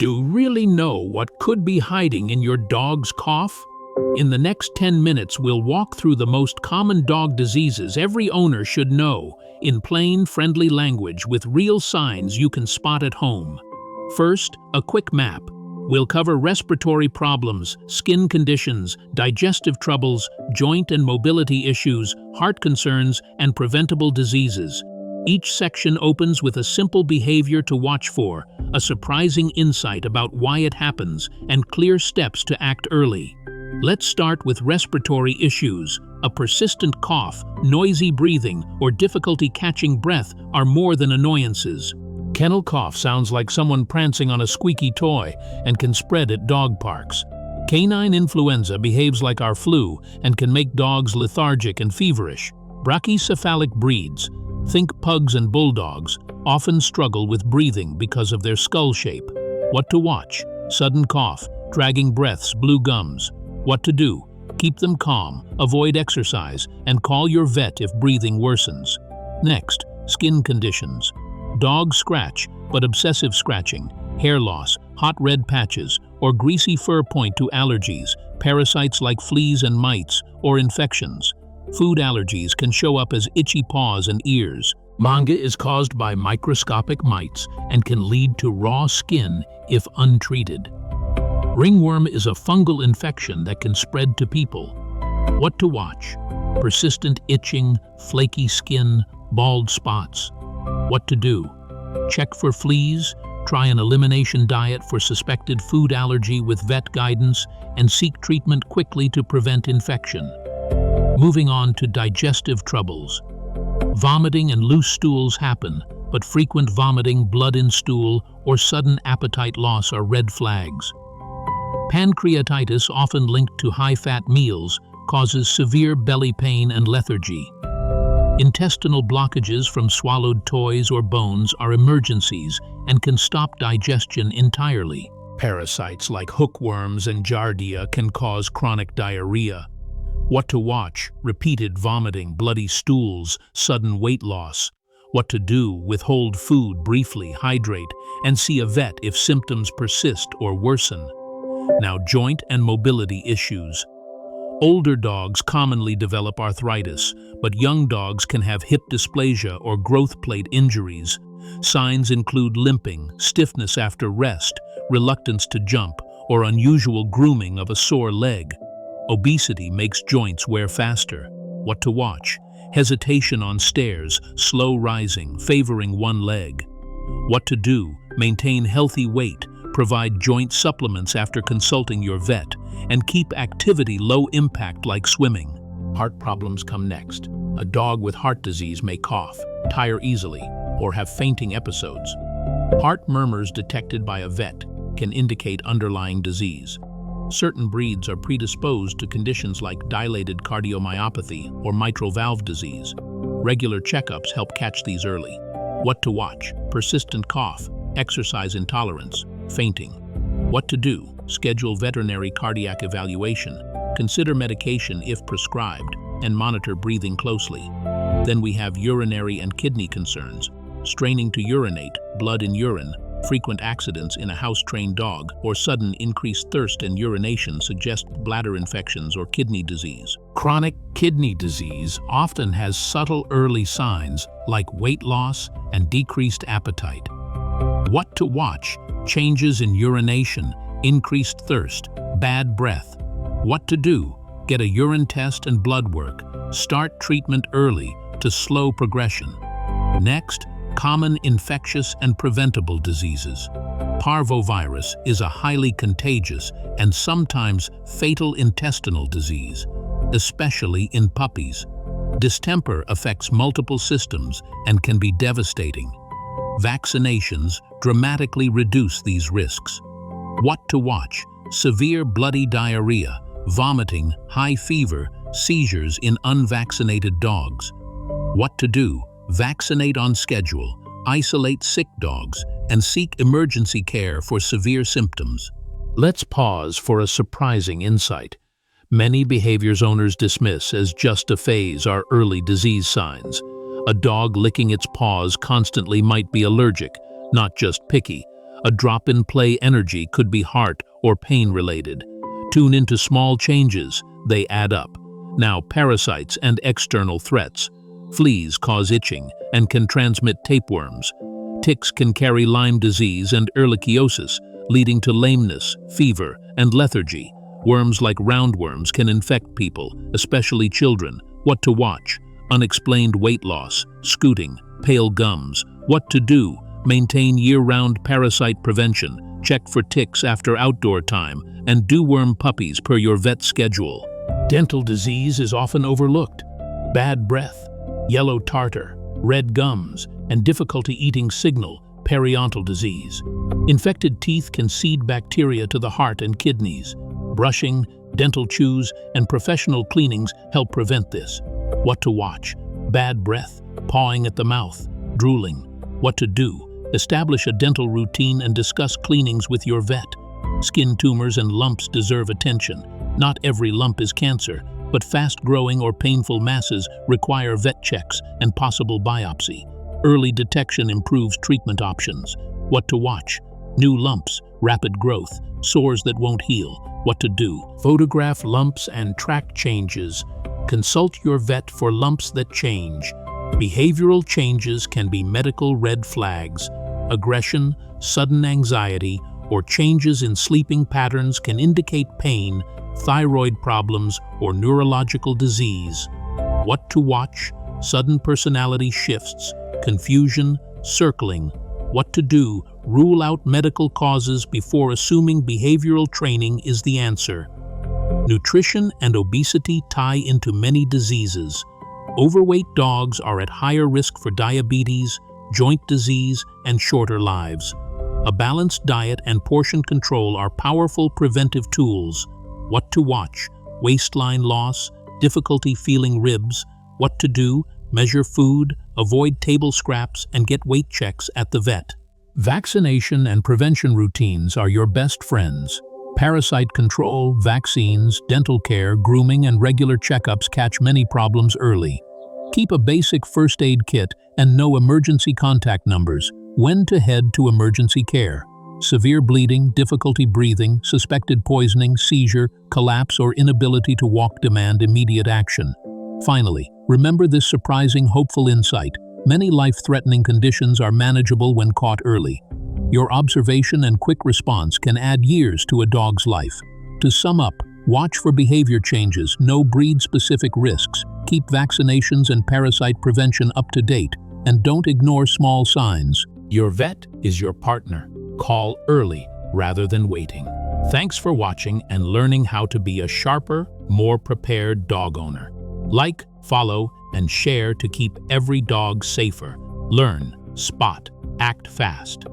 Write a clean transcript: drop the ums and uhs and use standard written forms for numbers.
Do you really know what could be hiding in your dog's cough? In the next 10 minutes, we'll walk through the most common dog diseases every owner should know, in plain, friendly language with real signs you can spot at home. First, a quick map. We'll cover respiratory problems, skin conditions, digestive troubles, joint and mobility issues, heart concerns, and preventable diseases. Each section opens with a simple behavior to watch for, a surprising insight about why it happens, and clear steps to act early. Let's start with respiratory issues. A persistent cough, noisy breathing, or difficulty catching breath are more than annoyances. Kennel cough sounds like someone prancing on a squeaky toy and can spread at dog parks. Canine influenza behaves like our flu and can make dogs lethargic and feverish. Brachycephalic breeds, think pugs and bulldogs, often struggle with breathing because of their skull shape. What to watch? Sudden cough, dragging breaths, blue gums. What to do? Keep them calm, avoid exercise, and call your vet if breathing worsens. Next, skin conditions. Dog scratch, but obsessive scratching, hair loss, hot red patches, or greasy fur point to allergies, parasites like fleas and mites, or infections. Food allergies can show up as itchy paws and ears. Manga is caused by microscopic mites and can lead to raw skin if untreated. Ringworm is a fungal infection that can spread to people. What to watch? Persistent itching, flaky skin, bald spots. What to do? Check for fleas, try an elimination diet for suspected food allergy with vet guidance, and seek treatment quickly to prevent infection. Moving on to digestive troubles. Vomiting and loose stools happen, but frequent vomiting, blood in stool, or sudden appetite loss are red flags. Pancreatitis, often linked to high-fat meals, causes severe belly pain and lethargy. Intestinal blockages from swallowed toys or bones are emergencies and can stop digestion entirely. Parasites like hookworms and giardia can cause chronic diarrhea. What to watch? Repeated vomiting, bloody stools, sudden weight loss. What to do? Withhold food briefly, hydrate, and see a vet if symptoms persist or worsen. Now, joint and mobility issues. Older dogs commonly develop arthritis, but young dogs can have hip dysplasia or growth plate injuries. Signs include limping, stiffness after rest, reluctance to jump, or unusual grooming of a sore leg. Obesity makes joints wear faster. What to watch? Hesitation on stairs, slow rising, favoring one leg. What to do? Maintain healthy weight, provide joint supplements after consulting your vet, and keep activity low impact like swimming. Heart problems come next. A dog with heart disease may cough, tire easily, or have fainting episodes. Heart murmurs detected by a vet can indicate underlying disease. Certain breeds are predisposed to conditions like dilated cardiomyopathy or mitral valve disease. Regular checkups help catch these early. What to watch? Persistent cough, exercise intolerance, fainting. What to do? Schedule veterinary cardiac evaluation, consider medication if prescribed, and monitor breathing closely. Then we have urinary and kidney concerns. Straining to urinate, blood in urine, frequent accidents in a house-trained dog, or sudden increased thirst and urination suggest bladder infections or kidney disease. Chronic kidney disease often has subtle early signs like weight loss and decreased appetite. What to watch? Changes in urination, increased thirst, bad breath. What to do? Get a urine test and blood work. Start treatment early to slow progression. Next, common infectious and preventable diseases. Parvovirus is a highly contagious and sometimes fatal intestinal disease, especially in puppies. Distemper affects multiple systems and can be devastating. Vaccinations dramatically reduce these risks. What to watch? Severe bloody diarrhea, vomiting, high fever, seizures in unvaccinated dogs. What to do? Vaccinate on schedule, isolate sick dogs, and seek emergency care for severe symptoms. Let's pause for a surprising insight. Many behaviors owners dismiss as just a phase are early disease signs. A dog licking its paws constantly might be allergic, not just picky. A drop in play energy could be heart or pain-related. Tune into small changes, they add up. Now, parasites and external threats. Fleas cause itching and can transmit tapeworms. Ticks can carry Lyme disease and ehrlichiosis, leading to lameness, fever, and lethargy. Worms like roundworms can infect people, especially children. What to watch? Unexplained weight loss, scooting, pale gums. What to do? Maintain year-round parasite prevention. Check for ticks after outdoor time, and deworm puppies per your vet schedule. Dental disease is often overlooked. Bad breath, yellow tartar, red gums, and difficulty eating signal periodontal disease. Infected teeth can seed bacteria to the heart and kidneys. Brushing, dental chews, and professional cleanings help prevent this. What to watch? Bad breath, pawing at the mouth, drooling. What to do? Establish a dental routine and discuss cleanings with your vet. Skin tumors and lumps deserve attention. Not every lump is cancer, but fast-growing or painful masses require vet checks and possible biopsy. Early detection improves treatment options. What to watch? New lumps, rapid growth, sores that won't heal. What to do? Photograph lumps and track changes. Consult your vet for lumps that change. Behavioral changes can be medical red flags. Aggression, sudden anxiety, or changes in sleeping patterns can indicate pain, thyroid problems, or neurological disease. What to watch? Sudden personality shifts, confusion, circling. What to do? Rule out medical causes before assuming behavioral training is the answer. Nutrition and obesity tie into many diseases. Overweight dogs are at higher risk for diabetes, joint disease, and shorter lives. A balanced diet and portion control are powerful preventive tools. What to watch? Waistline loss, difficulty feeling ribs. What to do? Measure food, avoid table scraps, and get weight checks at the vet. Vaccination and prevention routines are your best friends. Parasite control, vaccines, dental care, grooming, and regular checkups catch many problems early. Keep a basic first aid kit and know emergency contact numbers. When to head to emergency care. Severe bleeding, difficulty breathing, suspected poisoning, seizure, collapse, or inability to walk demand immediate action. Finally, remember this surprising, hopeful insight. Many life-threatening conditions are manageable when caught early. Your observation and quick response can add years to a dog's life. To sum up, watch for behavior changes, know breed-specific risks, keep vaccinations and parasite prevention up to date, and don't ignore small signs. Your vet is your partner. Call early rather than waiting. Thanks for watching and learning how to be a sharper, more prepared dog owner. Like, follow, and share to keep every dog safer. Learn, spot, act fast.